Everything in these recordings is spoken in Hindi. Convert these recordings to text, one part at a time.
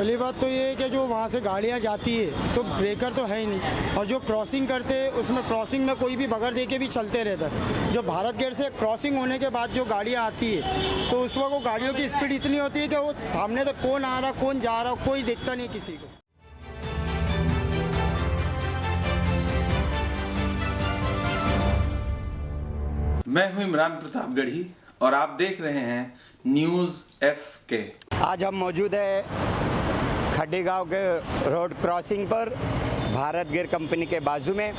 पहली बात तो ये है कि जो वहाँ से गाड़ियाँ जाती है तो ब्रेकर तो है ही नहीं, और जो क्रॉसिंग करते हैं उसमें क्रॉसिंग में कोई भी बगैर देखे भी चलते रहता है। जो भारत गेट से क्रॉसिंग होने के बाद जो गाड़ियाँ आती है तो उस वक्त वो गाड़ियों की स्पीड इतनी होती है कि वो सामने तक कौन आ रहा कौन जा रहा कोई दिखता नहीं किसी को। मैं हूं इमरान प्रतापगढ़ी और आप देख रहे हैं न्यूज़ FK। आज हम मौजूद है खड्डी गांव के रोड क्रॉसिंग पर भारत गियर कंपनी के बाजू में।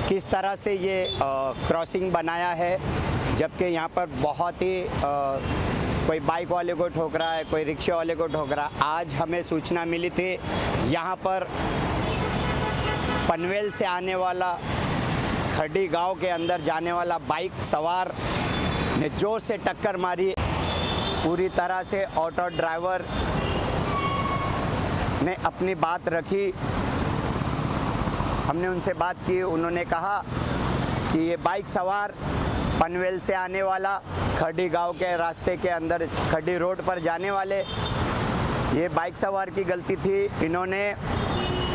किस तरह से ये क्रॉसिंग बनाया है, जबकि यहाँ पर बहुत ही कोई बाइक वाले को ठोक रहा है, कोई रिक्शा वाले को ठोक रहा है। आज हमें सूचना मिली थी यहाँ पर पनवेल से आने वाला खड्डी गांव के अंदर जाने वाला बाइक सवार ने जोर से टक्कर मारी। पूरी तरह से ऑटो ड्राइवर ने अपनी बात रखी। हमने उनसे बात की, उन्होंने कहा कि ये बाइक सवार पनवेल से आने वाला खड्डी गांव के रास्ते के अंदर खड्डी रोड पर जाने वाले, ये बाइक सवार की गलती थी। इन्होंने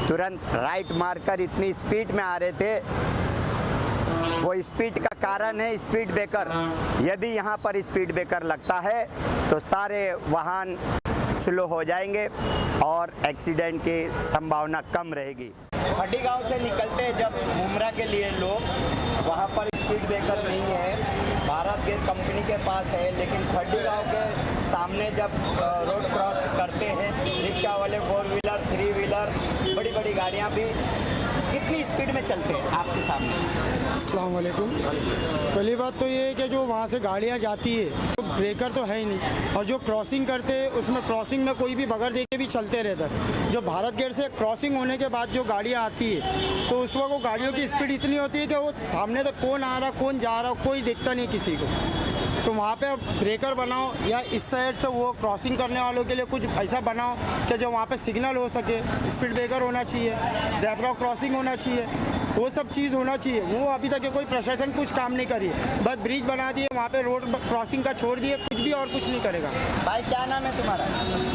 तुरंत राइट मारकर इतनी स्पीड में आ रहे थे। वो स्पीड का कारण है स्पीड ब्रेकर। यदि यहाँ पर स्पीड ब्रेकर लगता है तो सारे वाहन स्लो हो जाएंगे और एक्सीडेंट की संभावना कम रहेगी। खड्डी गांव से निकलते जब मुमरा के लिए लोग, वहाँ पर स्पीड ब्रेकर नहीं है, भारत गियर कंपनी के पास है, लेकिन खड्डी गांव के सामने जब रोड क्रॉस करते हैं रिक्शा वाले, 4 व्हीलर 3 व्हीलर बड़ी बड़ी गाड़ियाँ भी कितनी स्पीड में चलते हैं आपके सामने। अस्सलाम वालेकुम। पहली बात तो ये है कि जो वहाँ से गाड़ियाँ जाती है तो ब्रेकर तो है ही नहीं, और जो क्रॉसिंग करते हैं उसमें क्रॉसिंग में कोई भी बगैर देखे भी चलते रहता है। जो भारत गेट से क्रॉसिंग होने के बाद जो गाड़ियाँ आती है तो उस वक्त वो गाड़ियों की स्पीड इतनी होती है कि वो सामने तक कौन आ रहा कौन जा रहा कोई दिखता नहीं किसी को। तो वहाँ पे ब्रेकर बनाओ, या इस साइड से वो क्रॉसिंग करने वालों के लिए कुछ ऐसा बनाओ कि जो वहाँ पे सिग्नल हो सके, स्पीड ब्रेकर होना चाहिए, ज़ेब्रा क्रॉसिंग होना चाहिए, वो सब चीज़ होना चाहिए। वो अभी तक कोई प्रशासन कुछ काम नहीं करी है, बस ब्रिज बना दिए, वहाँ पे रोड क्रॉसिंग का छोड़ दिए, कुछ भी और कुछ नहीं करेगा। भाई क्या नाम है तुम्हारा?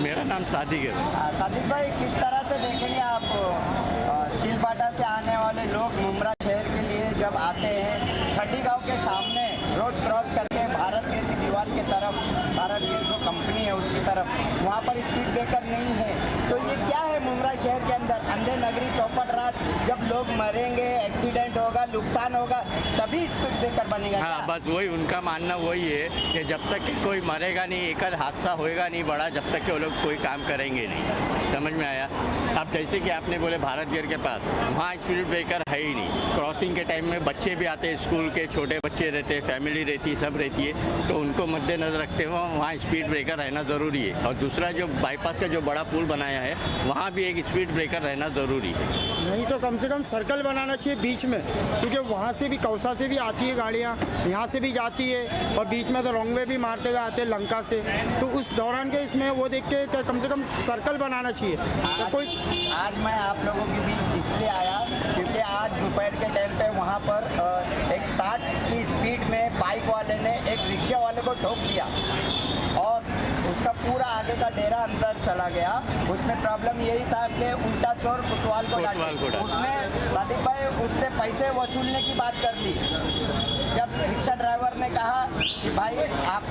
मेरा नाम सादिक है। सादिक भाई, किस तरह से देखेंगे आप शिलपाटा से आने वाले लोग मुमरा शहर के लिए जब आते हैं, खड्डी गांव के सामने रोड क्रॉस करके भारत गियर की दीवार की तरफ, भारत गियर जो कंपनी है उसकी तरफ, वहाँ पर स्पीड ब्रेकर नहीं है, तो ये क्या है मुमरा शहर के अंदर अंधे नगरी चौपट रात जब लोग मरेंगे, एक्सीडेंट होगा, नुकसान होगा, तभी स्पीड ब्रेकर बनेगा। हाँ, बस वही उनका मानना वही है कि जब तक कि कोई मरेगा नहीं, एक हादसा होएगा नहीं बड़ा, जब तक कि वो लोग कोई काम करेंगे नहीं। समझ में आया? अब जैसे कि आपने बोले भारत गियर के पास, वहाँ स्पीड ब्रेकर है ही नहीं। क्रॉसिंग के टाइम में बच्चे भी आते हैं, स्कूल के छोटे बच्चे रहते हैं, फैमिली रहती है, सब रहती है, तो उनको मद्देनजर रखते हुए वहाँ स्पीड ब्रेकर रहना ज़रूरी है। और दूसरा जो बाईपास का जो बड़ा पुल बनाया है वहाँ भी एक स्पीड ब्रेकर रहना ज़रूरी है। नहीं तो कम से कम सर्कल बनाना चाहिए बीच में, क्योंकि वहाँ से भी कौसा से भी आती है गाड़ियाँ, यहाँ से भी जाती है, और बीच में तो रॉन्ग वे भी मारते हुए आते हैं लंका से। तो उस दौरान के इसमें वो देख के कम से कम सर्कल बनाना चाहिए। तो कोई आज मैं आप लोगों के बीच इसलिए आया क्योंकि आज दोपहर के टाइम पे वहाँ पर एक 60 की स्पीड में बाइक वाले ने एक रिक्शा वाले को ठोक दिया और उसका पूरा आगे का डेरा अंदर चला गया। उसमें प्रॉब्लम यही था कि उल्टा चोर कोतवाल को डांटे। उसने सादिक भाई उससे पैसे वसूलने की बात कर ली। जब रिक्शा ड्राइवर ने कहा कि भाई आप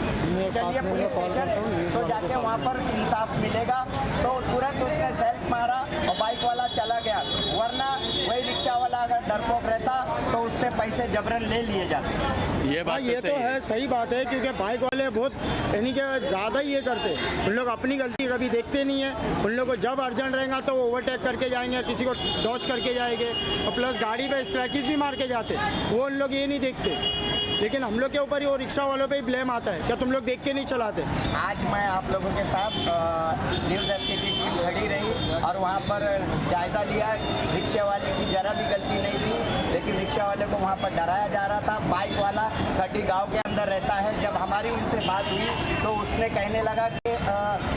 चलिए पुलिस स्टेशन, तो जाके वहाँ पर इंसाफ मिलेगा, तो तुरंत उसने सेल्फ मारा और बाइक वाला चला गया। वरना वही रिक्शा वाला अगर डरपोक रहता तो उससे पैसे जबरन ले लिए जाते। ये बात ये तो है, सही बात है, क्योंकि बाइक वाले बहुत यानी कि ज़्यादा ही ये करते, उन लोग अपनी गलती कभी देखते नहीं है। उन लोग को जब अर्जेंट रहेगा तो वो ओवरटेक करके जाएंगे, किसी को डॉच करके जाएंगे, और प्लस गाड़ी पे स्क्रैचेस भी मार के जाते, वो उन लोग ये नहीं देखते। लेकिन हम लोग के ऊपर ही वो रिक्शा वालों पे ही ब्लेम आता है, क्या तुम लोग देख के नहीं चलाते। आज मैं आप लोगों के साथ न्यूज़ FK की टीम खड़ी रही और वहाँ पर जायज़ा लिया। रिक्शे वाले की ज़रा भी गलती नहीं थी, लेकिन रिक्शा वाले को वहाँ पर डराया जा रहा था। बाइक वाला खड्डी गांव के अंदर रहता है। जब हमारी उनसे बात हुई तो उसने कहने लगा कि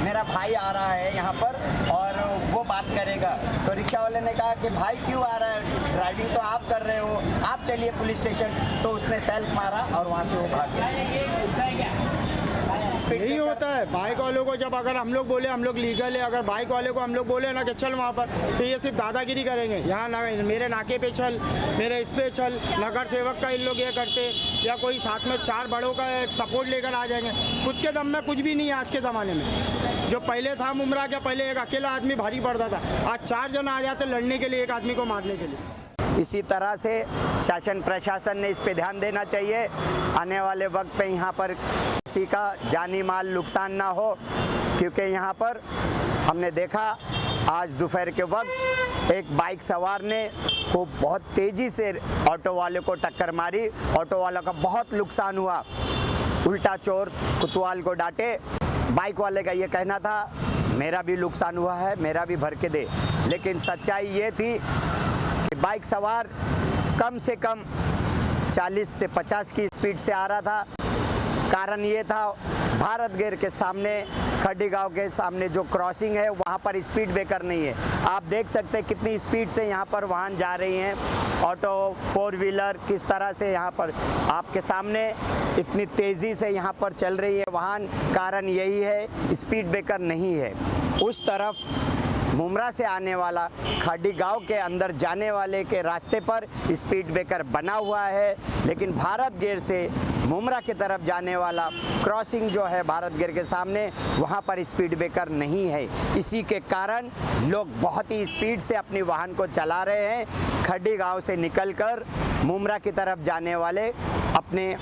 मेरा भाई आ रहा है यहाँ पर और वो बात करेगा। तो रिक्शा वाले ने कहा कि भाई क्यों आ रहा है, ड्राइविंग तो आप कर रहे हो, आप चलिए पुलिस स्टेशन। तो उसने सेल्फ मारा और वहाँ से वो भाग गया। स्पीड यही होता है बाइक वालों को। जब अगर हम लोग बोले हम लोग लीगल है, अगर बाइक वाले को हम लोग बोले ना कि चल वहाँ पर, तो ये सिर्फ दादागिरी करेंगे। यहाँ ना मेरे नाके पे चल, मेरे इस पे चल, नगर सेवक का इन लोग ये करते, या कोई साथ में 4 बड़ों का सपोर्ट लेकर आ जाएंगे। खुद के दम में कुछ भी नहीं है आज के ज़माने में। जो पहले था मुमरा के पहले एक अकेला आदमी भारी पड़ता था, आज 4 जन आ जाते लड़ने के लिए, एक आदमी को मारने के लिए। इसी तरह से शासन प्रशासन ने इस पे ध्यान देना चाहिए। आने वाले वक्त पे यहाँ पर किसी का जानी माल नुकसान ना हो, क्योंकि यहाँ पर हमने देखा आज दोपहर के वक्त एक बाइक सवार ने खूब बहुत तेज़ी से ऑटो वाले को टक्कर मारी। ऑटो वाला का बहुत नुकसान हुआ, उल्टा चोर कुतवाल को डांटे। बाइक वाले का ये कहना था मेरा भी नुकसान हुआ है, मेरा भी भर के दे, लेकिन सच्चाई ये थी कि बाइक सवार कम से कम 40 से 50 की स्पीड से आ रहा था। कारण ये था भारत गेट के सामने, खड्डी गांव के सामने जो क्रॉसिंग है वहाँ पर स्पीड ब्रेकर नहीं है। आप देख सकते हैं कितनी स्पीड से यहाँ पर वाहन जा रही हैं, ऑटो 4 व्हीलर किस तरह से यहाँ पर आपके सामने इतनी तेज़ी से यहाँ पर चल रही है वाहन। कारण यही है स्पीड ब्रेकर नहीं है। उस तरफ मुमरा से आने वाला खड्डी गांव के अंदर जाने वाले के रास्ते पर स्पीड ब्रेकर बना हुआ है, लेकिन भारत गेट से मुमरा की तरफ जाने वाला क्रॉसिंग जो है भारत गेट के सामने, वहां पर स्पीड ब्रेकर नहीं है। इसी के कारण लोग बहुत ही स्पीड से अपनी वाहन को चला रहे हैं। खड्डी गांव से निकलकर मुमरा की तरफ जाने वाले अपने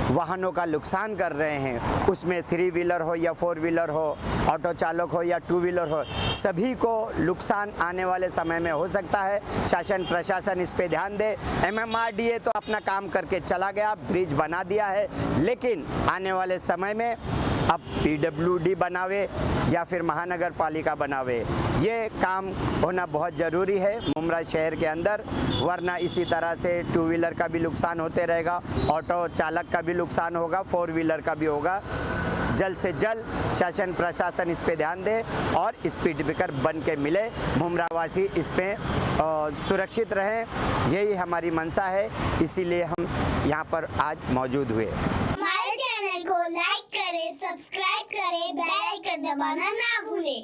वाहनों का नुकसान कर रहे हैं। उसमें 3 व्हीलर हो या 4 व्हीलर हो, ऑटो चालक हो या 2 व्हीलर हो, सभी को नुकसान आने वाले समय में हो सकता है। शासन प्रशासन इस पे ध्यान दे। MMRDA तो अपना काम करके चला गया, ब्रिज बना दिया है, लेकिन आने वाले समय में अब PWD बनावे या फिर महानगर पालिका बनावे, ये काम होना बहुत ज़रूरी है मुमरा शहर के अंदर। वरना इसी तरह से 2 व्हीलर का भी नुकसान होते रहेगा, ऑटो चालक का भी नुकसान होगा, 4 व्हीलर का भी होगा। जल्द से जल्द शासन प्रशासन इस पे ध्यान दे और स्पीड ब्रेकर बन के मिले, मुमरावासी इस पे सुरक्षित रहें, यही हमारी मंशा है। इसीलिए हम यहाँ पर आज मौजूद हुए। हमारे चैनल को लाइक करें, सब्सक्राइब करें, बेल आइकन दबाना ना भूलें।